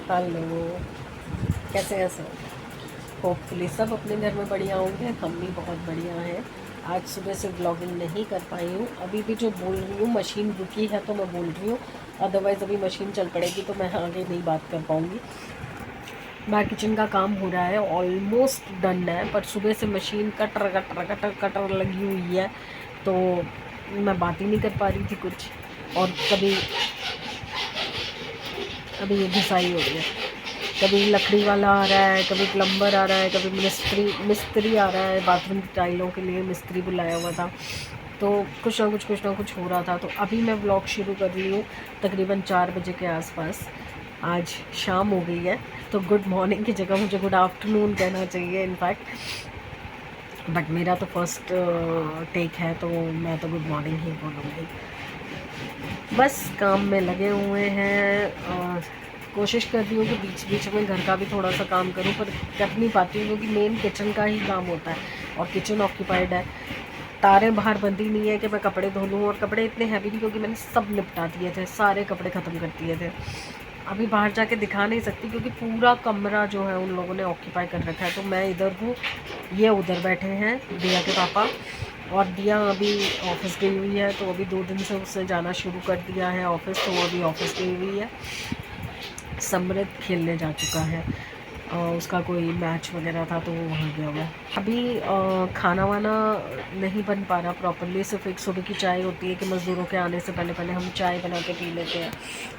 Hello, कैसे हैं सब? होपफुली सब अपने घर में बढ़िया होंगे। हम भी बहुत बढ़िया हैं। आज सुबह से व्लॉगिंग नहीं कर पाई हूँ। अभी भी जो बोल रही हूँ मशीन रुकी है तो मैं बोल रही हूँ, अदरवाइज़ अभी मशीन चल पड़ेगी तो मैं आगे नहीं बात कर पाऊँगी। बाहर किचन का काम हो रहा है, ऑलमोस्ट डन है, पर सुबह से machine cutter cutter cutter cutter लगी हुई है तो मैं बात ही नहीं कर पा रही थी कुछ। और कभी अभी ये घिसाई हो रही है, कभी लकड़ी वाला आ रहा है, कभी प्लम्बर आ रहा है, कभी मिस्त्री आ रहा है। बाथरूम की टाइलों के लिए मिस्त्री बुलाया हुआ था, तो कुछ ना कुछ हो रहा था। तो अभी मैं व्लॉग शुरू कर रही हूँ तकरीबन 4 बजे के आसपास। आज शाम हो गई है तो गुड मॉर्निंग की जगह मुझे गुड आफ्टरनून कहना चाहिए इनफैक्ट, बट मेरा तो फर्स्ट टेक है तो मैं तो गुड मॉर्निंग ही बोलूँगी। बस काम में लगे हुए हैं और कोशिश कर रही हूँ कि बीच बीच में घर का भी थोड़ा सा काम करूँ, पर कर नहीं पाती हूँ क्योंकि मेन किचन का ही काम होता है और किचन ऑक्यूपाइड है। तारें बाहर बंदी नहीं है कि मैं कपड़े धो लूँ, और कपड़े इतने हैवी नहीं क्योंकि मैंने सब निपटा दिए थे, सारे कपड़े ख़त्म कर दिए थे। अभी बाहर जाके दिखा नहीं सकती क्योंकि पूरा कमरा जो है उन लोगों ने ऑक्यूपाई कर रखा है। तो मैं इधर हूँ, ये उधर बैठे हैं दिया के पापा, और दिया अभी ऑफिस गई हुई है। तो अभी 2 दिन से उससे जाना शुरू कर दिया है ऑफिस, तो वो अभी ऑफिस गई हुई है। समृद्ध खेलने जा चुका है, उसका कोई मैच वगैरह था तो वो वहाँ गया हुआ है। अभी खाना वाना नहीं बन पा रहा प्रॉपरली, सिर्फ एक सुबह की चाय होती है कि मज़दूरों के आने से पहले पहले हम चाय बना के पी लेते हैं,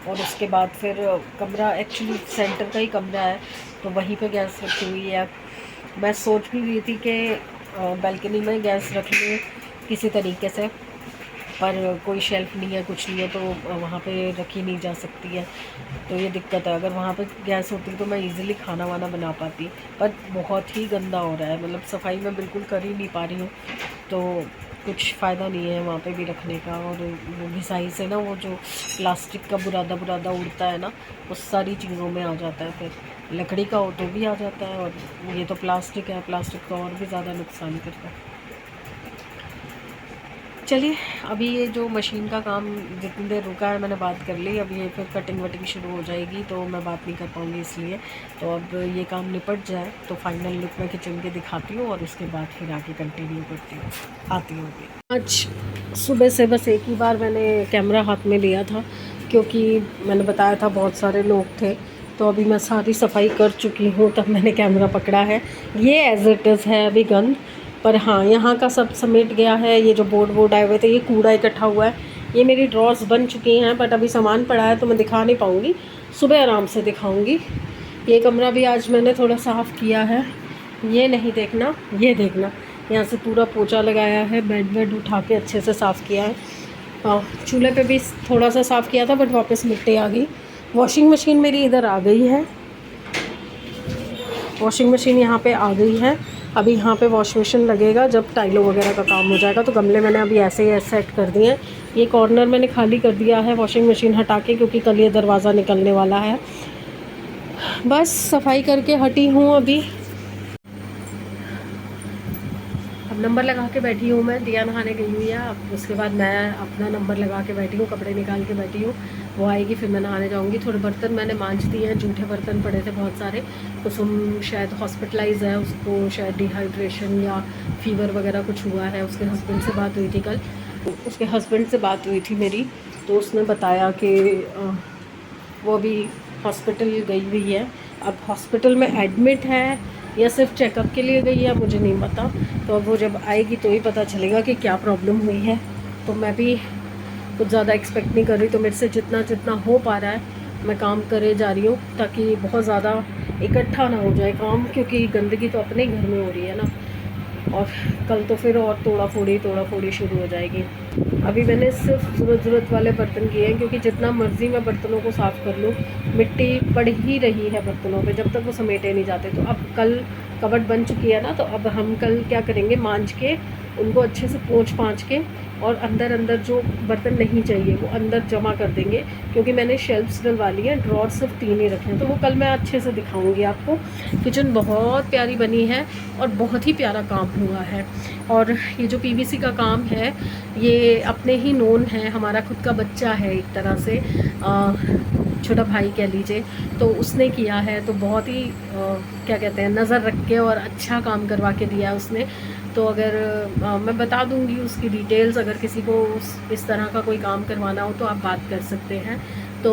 और उसके बाद फिर कमरा एक्चुअली सेंटर का ही कमरा है तो वहीं पे गैस रखी हुई है। मैं सोच भी रही थी कि बालकनी में गैस रख लूँ किसी तरीके से, पर कोई शेल्फ नहीं है, कुछ नहीं है, तो वहाँ पे रखी नहीं जा सकती है। तो ये दिक्कत है। अगर वहाँ पे गैस होती तो मैं इजीली खाना वाना बना पाती, पर बहुत ही गंदा हो रहा है, मतलब सफाई मैं बिल्कुल कर ही नहीं पा रही हूँ, तो कुछ फ़ायदा नहीं है वहाँ पे भी रखने का। और वो घिसाई से ना वो जो प्लास्टिक का बुरादा बुरादा उड़ता है ना, वो सारी चीज़ों में आ जाता है। फिर लकड़ी का हो तो भी आ जाता है, और ये तो प्लास्टिक है, प्लास्टिक का और भी ज़्यादा नुकसान करता है। चलिए, अभी ये जो मशीन का काम जितनी देर रुका है मैंने बात कर ली, अब ये फिर कटिंग वटिंग शुरू हो जाएगी तो मैं बात नहीं कर पाऊँगी इसलिए। तो अब ये काम निपट जाए तो फाइनल लुक मैं किचन के दिखाती हूँ और उसके बाद फिर आगे कंटिन्यू करती हूँ, आती हूँ। आज सुबह से बस एक ही बार मैंने कैमरा हाथ में लिया था क्योंकि मैंने बताया था बहुत सारे लोग थे, तो अभी मैं सारी सफाई कर चुकी हूँ तब मैंने कैमरा पकड़ा है। ये एज़ इट इज़ है अभी गंद, पर हाँ यहाँ का सब समेट गया है। ये जो बोर्ड आए हुए थे, ये कूड़ा इकट्ठा हुआ है। ये मेरी ड्रॉर्स बन चुकी हैं, बट अभी सामान पड़ा है तो मैं दिखा नहीं पाऊँगी, सुबह आराम से दिखाऊँगी। ये कमरा भी आज मैंने थोड़ा साफ़ किया है, ये नहीं देखना, ये देखना। यहाँ से पूरा पोछा लगाया है, बेड उठा के अच्छे से साफ़ किया है। चूल्हे पे भी थोड़ा सा साफ़ किया था बट वापस मिट्टी आ गई। वॉशिंग मशीन मेरी इधर आ गई है, वॉशिंग मशीन यहाँ पे आ गई है। अभी यहाँ पे वॉश मशीन लगेगा जब टाइलों वगैरह का काम हो जाएगा। तो गमले मैंने अभी ऐसे ही सेट कर दिए हैं। ये कॉर्नर मैंने खाली कर दिया है वॉशिंग मशीन हटा के, क्योंकि कल ये दरवाज़ा निकलने वाला है। बस सफाई करके हटी हूँ अभी। अब नंबर लगा के बैठी हूँ मैं, दिया नहाने गई हुई है, अब उसके बाद मैं अपना नंबर लगा के बैठी हूँ, कपड़े निकाल के बैठी हूँ। वो आएगी फिर मैं नहाने जाऊँगी। थोड़े बर्तन मैंने मांज दिए हैं, जूठे बर्तन पड़े थे बहुत सारे। कुसुम शायद हॉस्पिटलाइज है, उसको शायद डिहाइड्रेशन या फीवर वगैरह कुछ हुआ है। उसके हस्बैंड से बात हुई थी कल, उसके हस्बैंड से बात हुई थी मेरी, तो उसने बताया कि वो अभी हॉस्पिटल गई हुई है। अब हॉस्पिटल में एडमिट है या सिर्फ चेकअप के लिए गई है मुझे नहीं पता, तो अब वो जब आएगी तो ही पता चलेगा कि क्या प्रॉब्लम हुई है। तो मैं भी कुछ ज़्यादा एक्सपेक्ट नहीं कर रही, तो मेरे से जितना जितना हो पा रहा है मैं काम करे जा रही हूँ, ताकि बहुत ज़्यादा इकट्ठा ना हो जाए काम, क्योंकि गंदगी तो अपने घर में हो रही है ना। और कल तो फिर और तोड़ा फोड़ी शुरू हो जाएगी। अभी मैंने सिर्फ ज़रूरत वाले बर्तन किए हैं, क्योंकि जितना मर्ज़ी मैं बर्तनों को साफ़ कर लूँ मिट्टी पड़ ही रही है बर्तनों पे जब तक वो समेटे नहीं जाते। तो अब कल कबर्ड बन चुकी है ना, तो अब हम कल क्या करेंगे, मांज के उनको अच्छे से पोंछ पाँच के, और अंदर जो बर्तन नहीं चाहिए वो अंदर जमा कर देंगे, क्योंकि मैंने शेल्फ्स डलवा ली हैं, ड्रॉर सिर्फ 3 ही रखे हैं। तो वो कल मैं अच्छे से दिखाऊंगी आपको। किचन बहुत प्यारी बनी है और बहुत ही प्यारा काम हुआ है। और ये जो पीवीसी का काम है ये अपने ही नोन है, हमारा खुद का बच्चा है एक तरह से। छोटा भाई कह लीजिए, तो उसने किया है। तो बहुत ही क्या कहते हैं, नज़र रख के और अच्छा काम करवा के दिया उसने। तो अगर मैं बता दूंगी उसकी डिटेल्स, अगर किसी को इस तरह का कोई काम करवाना हो तो आप बात कर सकते हैं। तो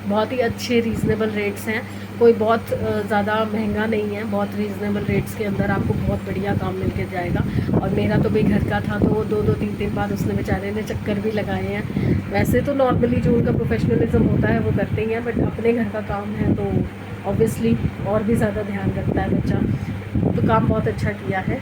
बहुत ही अच्छे रीज़नेबल रेट्स हैं, कोई बहुत ज़्यादा महंगा नहीं है, बहुत रीज़नेबल रेट्स के अंदर आपको बहुत बढ़िया काम मिल के जाएगा। और मेरा तो भाई घर का था, तो वो 2-2 3-3 बार उसने बेचारे ने चक्कर भी लगाए हैं। वैसे तो नॉर्मली जो उनका प्रोफेशनलिज्म होता है वो करते ही हैं, बट अपने घर का काम है तो ऑब्वियसली और भी ज़्यादा ध्यान रखता है बच्चा। तो काम बहुत अच्छा किया है।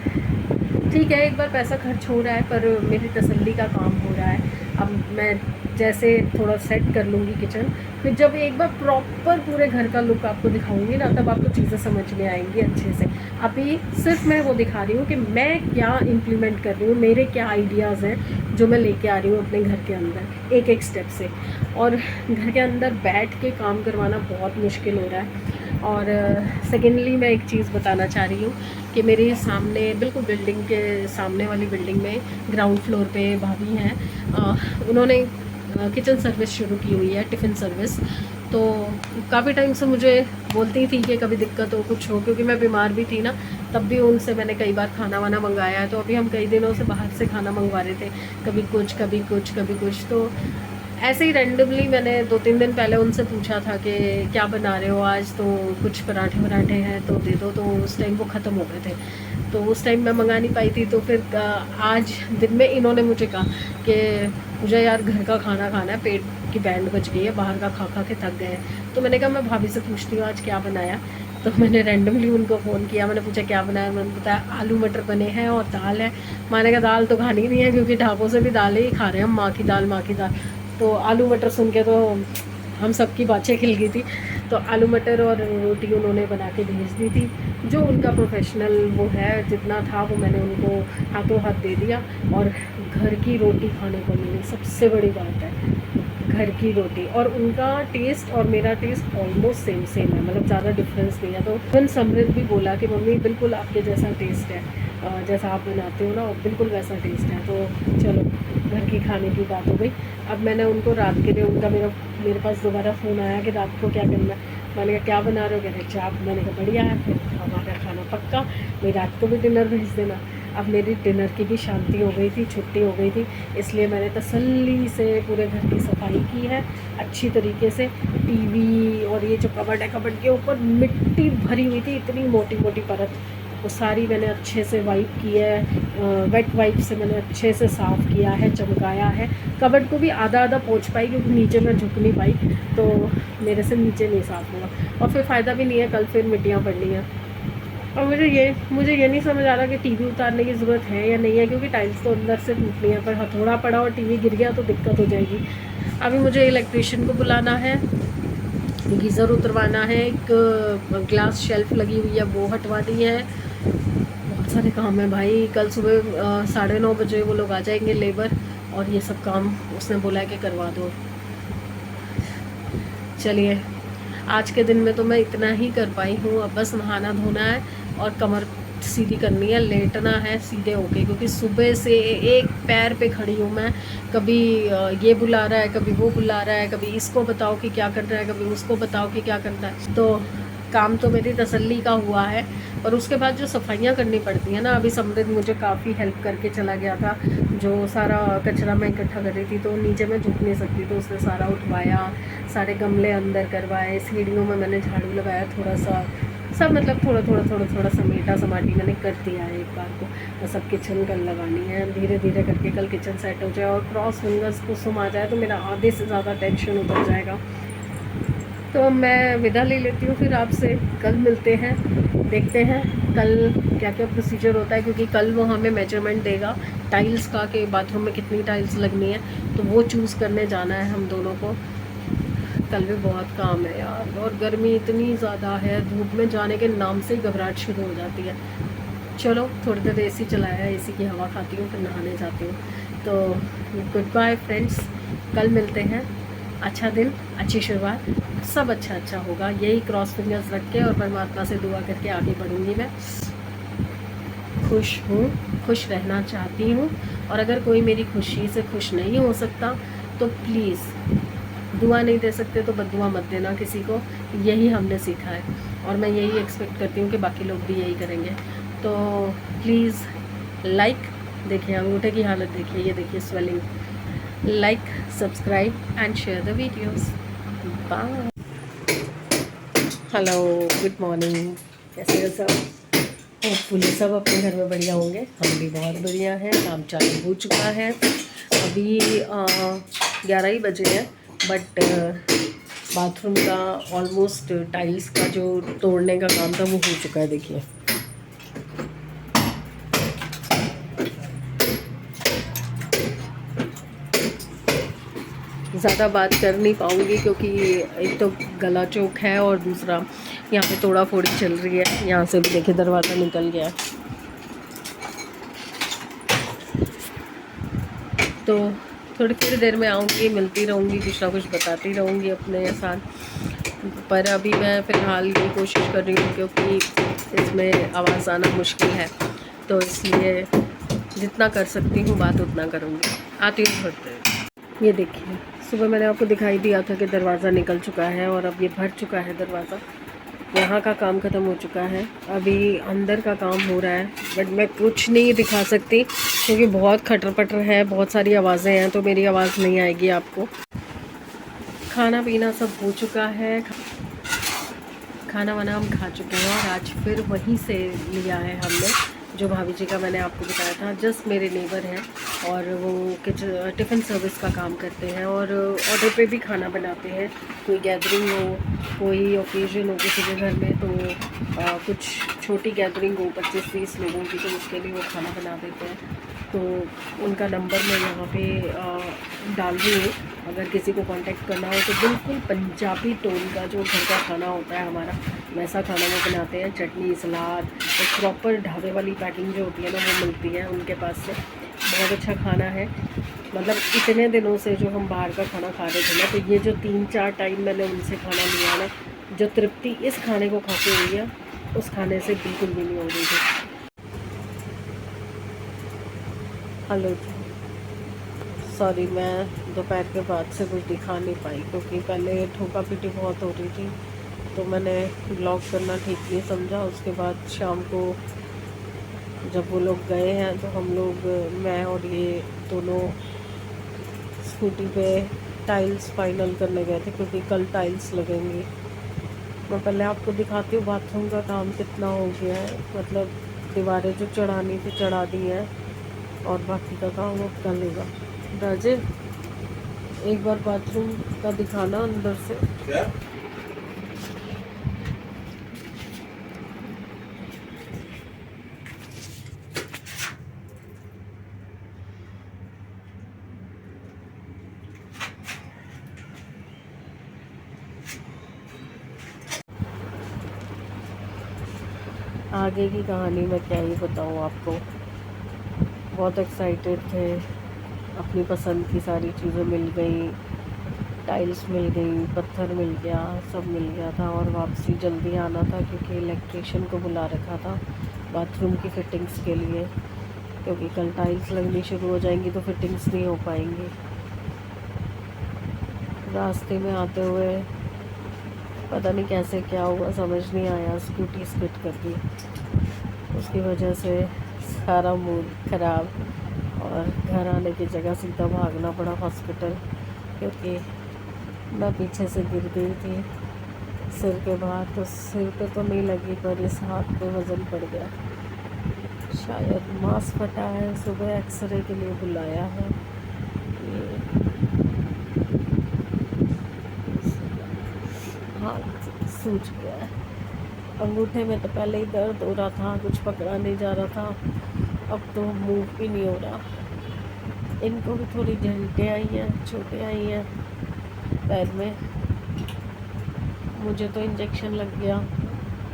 ठीक है, एक बार पैसा खर्च हो रहा है पर मेरी तसल्ली का काम हो रहा है। अब मैं जैसे थोड़ा सेट कर लूँगी किचन, फिर जब एक बार प्रॉपर पूरे घर का लुक आपको दिखाऊंगी ना, तब आपको चीज़ें समझ में आएंगी अच्छे से। अभी सिर्फ मैं वो दिखा रही हूँ कि मैं क्या इम्प्लीमेंट कर रही हूँ, मेरे क्या आइडियाज़ हैं जो मैं लेके आ रही हूँ अपने घर के अंदर एक एक स्टेप से। और घर के अंदर बैठ के काम करवाना बहुत मुश्किल हो रहा है। और सेकेंडली मैं एक चीज़ बताना चाह रही हूँ कि मेरे सामने बिल्कुल बिल्डिंग के सामने वाली बिल्डिंग में ग्राउंड फ्लोर पे भाभी हैं, उन्होंने किचन सर्विस शुरू की हुई है, टिफ़िन सर्विस। तो काफ़ी टाइम से मुझे बोलती थी कि कभी दिक्कत हो कुछ हो, क्योंकि मैं बीमार भी थी ना, तब भी उनसे मैंने कई बार खाना वाना मंगाया है। तो अभी हम कई दिनों से बाहर से खाना मंगवा रहे थे, कभी कुछ कभी कुछ कभी कुछ। तो ऐसे ही रैंडमली मैंने 2-3 दिन पहले उनसे पूछा था कि क्या बना रहे हो आज, तो कुछ पराठे वराठे हैं तो दे दो। तो उस टाइम वो ख़त्म हो गए थे, तो उस टाइम मैं मंगा नहीं पाई थी। तो फिर आज दिन में इन्होंने मुझे कहा कि मुझे यार घर का खाना खाना है, पेट की बैंड बज गई है, बाहर का खा खा के थक गए हैं। तो मैंने कहा मैं भाभी से पूछती हूँ आज क्या बनाया। तो मैंने रैंडमली उनको फ़ोन किया, मैंने पूछा क्या बनाया। मैंने बताया आलू मटर बने हैं और दाल है। मैंने कहा दाल तो खानी नहीं है क्योंकि ढाबों से भी दाल ही खा रहे हैं हम, माँ की दाल माँ की दाल। तो आलू मटर सुन के तो हम सबकी बातें खिल गई थी। तो आलू मटर और रोटी उन्होंने बना के भेज दी थी। जो उनका प्रोफेशनल वो है, जितना था वो मैंने उनको हाथों हाथ दे दिया। और घर की रोटी खाने को मिली, सबसे बड़ी बात है घर की रोटी। और उनका टेस्ट और मेरा टेस्ट ऑलमोस्ट सेम सेम है, मतलब ज़्यादा डिफरेंस नहीं है। तो इवन समृद्ध भी बोला कि मम्मी बिल्कुल आपके जैसा टेस्ट है, जैसा आप बनाते हो ना बिल्कुल वैसा टेस्ट है। तो चलो घर की खाने की बात हो गई। अब मैंने उनको रात के लिए उनका मेरे पास दोबारा फ़ोन आया कि रात को क्या करना है। मैंने कहा क्या बना रहे हो, कह रहे चाप। मैंने कहा बढ़िया है, फिर हमारा खाना पक्का, मेरी रात को भी डिनर भेज देना। अब मेरी डिनर की भी शांति हो गई थी, छुट्टी हो गई थी, इसलिए मैंने तसल्ली से पूरे घर की सफाई की है अच्छी तरीके से। टीवी और ये जो कबर्ड है, कबर्ड के ऊपर मिट्टी भरी हुई थी, इतनी मोटी मोटी परत, वो सारी मैंने अच्छे से वाइप की है, वेट वाइप से मैंने अच्छे से साफ़ किया है, चमकाया है। कबर्ड को भी आधा आधा पोंछ पाई क्योंकि नीचे मैं झुक नहीं पाई, तो मेरे से नीचे नहीं साफ़ हुआ। और फिर फ़ायदा भी नहीं है, कल फिर मिट्टियाँ पड़नी हैं। और मुझे ये नहीं समझ आ रहा कि टीवी उतारने की ज़रूरत है या नहीं है, क्योंकि टाइल्स तो अंदर से टूटनी है, पर हथौड़ा पड़ा और टीवी गिर गया तो दिक्कत हो जाएगी। अभी मुझे इलेक्ट्रीशियन को बुलाना है, गीज़र उतरवाना है, एक ग्लास शेल्फ़ लगी हुई है वो हटवानी है। बहुत सारे काम है भाई। कल सुबह 9:30 बजे वो लोग आ जाएंगे लेबर, और ये सब काम उसने बोला है कि करवा दो। चलिए आज के दिन में तो मैं इतना ही कर पाई हूँ। अब बस नहाना धोना है और कमर सीधी करनी है, लेटना है सीधे होके, क्योंकि सुबह से एक पैर पे खड़ी हूँ मैं। कभी ये बुला रहा है, कभी वो बुला रहा है, कभी इसको बताओ कि क्या करना है, कभी उसको बताओ कि क्या करना है। तो काम तो मेरी तसल्ली का हुआ है, और उसके बाद जो सफाइयाँ करनी पड़ती हैं ना, अभी समृद्ध मुझे काफ़ी हेल्प करके चला गया था। जो सारा कचरा मैं इकट्ठा कर रही थी तो नीचे मैं झुक नहीं सकती, तो उसने सारा उठवाया, सारे गमले अंदर करवाए, सीढ़ियों में मैंने झाड़ू लगाया थोड़ा सा, सब मतलब थोड़ा समेटा समाटी मैंने कर दिया है एक बार को। बस अब किचन कल लगानी है, धीरे धीरे करके कल किचन सेट हो जाए और क्रॉस फिंगर्स को सुम आ जाए तो मेरा आधे से ज़्यादा टेंशन उतर जाएगा। तो मैं विदा ले लेती हूँ, फिर आपसे कल मिलते हैं, देखते हैं कल क्या क्या प्रोसीजर होता है, क्योंकि कल वो हमें मेजरमेंट देगा टाइल्स का कि बाथरूम में कितनी टाइल्स लगनी है, तो वो चूज़ करने जाना है हम दोनों को। कल भी बहुत काम है यार, और गर्मी इतनी ज़्यादा है, धूप में जाने के नाम से ही घबराहट शुरू हो जाती है। चलो थोड़ी देर एसी चलाया है, एसी की हवा खाती हूँ, फिर नहाने जाती हूँ। तो गुड बाय फ्रेंड्स, कल मिलते हैं। अच्छा दिन, अच्छी शुरुआत, सब अच्छा होगा। यही क्रॉस फिंगर्स रख के और परमात्मा से दुआ करके आगे बढ़ूँगी। मैं खुश हूँ, खुश रहना चाहती हूँ, और अगर कोई मेरी खुशी से खुश नहीं हो सकता तो प्लीज़ दुआ नहीं दे सकते तो बद्दुआ मत देना किसी को, यही हमने सीखा है और मैं यही एक्सपेक्ट करती हूँ कि बाकी लोग भी यही करेंगे। तो प्लीज़ लाइक, देखिए अंगूठे की हालत देखिए, ये देखिए swelling. Like, subscribe and share the videos. Bye. Hello, good morning, कैसे हो सब? होपफुली सब अपने घर में बढ़िया होंगे, हम भी बहुत बढ़िया हैं। काम चालू हो चुका है, अभी 11 ही बजे हैं, बट बाथरूम का ऑलमोस्ट टाइल्स का जो तोड़ने का काम था वो हो चुका है। देखिए ज़्यादा बात कर नहीं पाऊँगी क्योंकि एक तो गला चौक है और दूसरा यहाँ पे तोड़ा फोड़ी चल रही है। यहाँ से भी देखिए दरवाज़ा निकल गया है, तो थोड़ी देर में आऊँगी, मिलती रहूँगी, कुछ ना कुछ बताती रहूँगी अपने साथ। पर अभी मैं फ़िलहाल ये कोशिश कर रही हूँ क्योंकि इसमें आवाज़ आना मुश्किल है, तो इसलिए जितना कर सकती हूँ बात उतना करूँगी। आती हूँ थोड़ी देर। ये देखिए, सुबह मैंने आपको दिखाई दिया था कि दरवाज़ा निकल चुका है और अब ये भर चुका है दरवाज़ा। यहाँ का काम ख़त्म हो चुका है, अभी अंदर का काम हो रहा है, बट मैं कुछ नहीं दिखा सकती क्योंकि बहुत खटर पटर है, बहुत सारी आवाज़ें हैं, तो मेरी आवाज़ नहीं आएगी आपको। खाना पीना सब हो चुका है, खाना वाना हम खा चुके हैं और आज फिर वहीं से लिया है हमने, जो भाभी जी का मैंने आपको बताया था। जस्ट मेरे नेबर हैं और वो टिफ़िन सर्विस का काम करते हैं और ऑर्डर पे भी खाना बनाते हैं। कोई गैदरिंग हो, कोई ओकेजन हो किसी के घर में, तो कुछ छोटी गैदरिंग हो 25-30 लोगों की, तो उसके लिए वो खाना बना देते हैं। तो उनका नंबर मैं यहाँ पे डाल रही हूँ, अगर किसी को कांटेक्ट करना हो तो। बिल्कुल पंजाबी टोन का जो घर का खाना होता है हमारा, वैसा खाना वो बनाते हैं। चटनी, सलाद, एक प्रॉपर ढाबे वाली पैकिंग जो होती है ना, वो मिलती है उनके पास से। बहुत अच्छा खाना है, मतलब इतने दिनों से जो हम बाहर का खाना खा रहे थे ना, तो ये जो 3-4 टाइम मैंने उनसे खाना लिया ना, जो तृप्ति इस खाने को खा के हुई है उस खाने से बिल्कुल भी नहीं हो रही थी। हेलो जी, सॉरी मैं दोपहर के बाद से कुछ दिखा नहीं पाई क्योंकि पहले ठोका पीटी बहुत हो रही थी, तो मैंने ब्लॉग करना ठीक नहीं समझा। उसके बाद शाम को जब वो लोग गए हैं तो हम लोग, मैं और ये दोनों स्कूटी पे टाइल्स फाइनल करने गए थे क्योंकि कल टाइल्स लगेंगी। मैं पहले आपको दिखाती हूँ बाथरूम का काम कितना हो गया है, मतलब दीवारें जो चढ़ानी थी चढ़ा दी हैं और बाकी का काम अब करेगा। राजे, एक बार बाथरूम का दिखाना अंदर से। क्या? आगे की कहानी मैं क्या ही बताऊँ आपको। बहुत एक्साइटेड थे, अपनी पसंद की सारी चीज़ें मिल गई, टाइल्स मिल गई, पत्थर मिल गया, सब मिल गया था और वापसी जल्दी आना था क्योंकि इलेक्ट्रिशियन को बुला रखा था बाथरूम की फ़िटिंग्स के लिए, क्योंकि कल टाइल्स लगनी शुरू हो जाएंगी तो फिटिंग्स नहीं हो पाएंगी। रास्ते में आते हुए पता नहीं कैसे क्या हुआ, समझ नहीं आया, स्कूटी स्किड कर दी, उसकी वजह से सारा मूड ख़राब और घर आने की जगह सीधा भागना पड़ा हॉस्पिटल, क्योंकि मैं पीछे से गिर गई थी सिर के बाहर। तो सिर पे तो नहीं लगी पर इस हाथ पे वज़न पड़ गया, शायद मांस फटा है। सुबह एक्सरे के लिए बुलाया है। ये हाथ सूज गया है, अंगूठे में तो पहले ही दर्द हो रहा था, कुछ पकड़ा नहीं जा रहा था, अब तो मूव भी नहीं हो रहा। इनको भी थोड़ी झंटे आई हैं, छोटे आई हैं पैर में। मुझे तो इंजेक्शन लग गया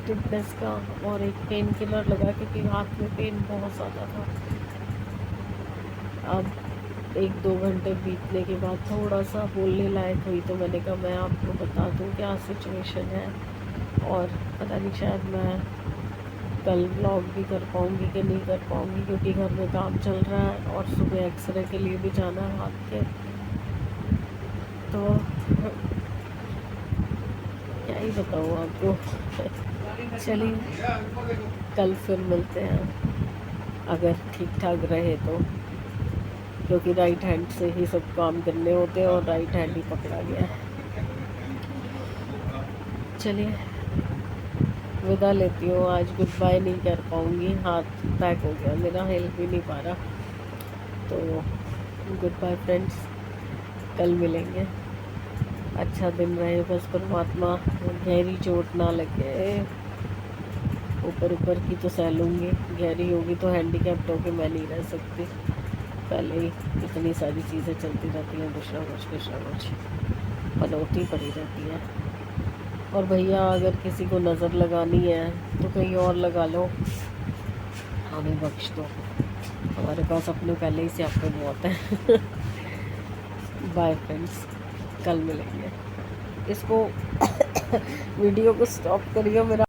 टिटनेस का और एक पेन किलर लगा क्योंकि हाथ में पेन बहुत ज़्यादा था। अब 1-2 घंटे बीतने के बाद थोड़ा सा बोलने लायक हुई, तो मैंने कहा मैं आपको बता दूं क्या सिचुएशन है, और पता नहीं शायद मैं कल व्लॉग भी कर पाऊँगी कि नहीं कर पाऊँगी क्योंकि घर में काम चल रहा है और सुबह एक्सरे के लिए भी जाना है हाथ के। तो क्या ही बताऊँ आपको। चलिए कल फिर मिलते हैं, अगर ठीक ठाक रहे तो, क्योंकि राइट हैंड से ही सब काम करने होते हैं और राइट हैंड ही पकड़ा गया है। चलिए विदा लेती हूँ, आज गुड बाय नहीं कर पाऊँगी, हाथ पैक हो गया मेरा, हिल भी नहीं पा रहा। तो गुड बाय फ्रेंड्स, कल मिलेंगे। अच्छा दिन रहे, बस परमात्मा गहरी चोट ना लगे। ऊपर ऊपर की तो सह लूँगी, गहरी होगी तो हैंडीकैप्ड होके मैं नहीं रह सकती। पहले ही इतनी सारी चीज़ें चलती रहती हैं, कुछ ना कुछ पनौती पड़ी रहती है। और भैया अगर किसी को नज़र लगानी है तो कहीं और लगा लो, हमें बख्श दो, हमारे पास अपने पहले ही से आपको बहुत है। बाय फ्रेंड्स, कल मिलेंगे। इसको वीडियो को स्टॉप करिए, मेरा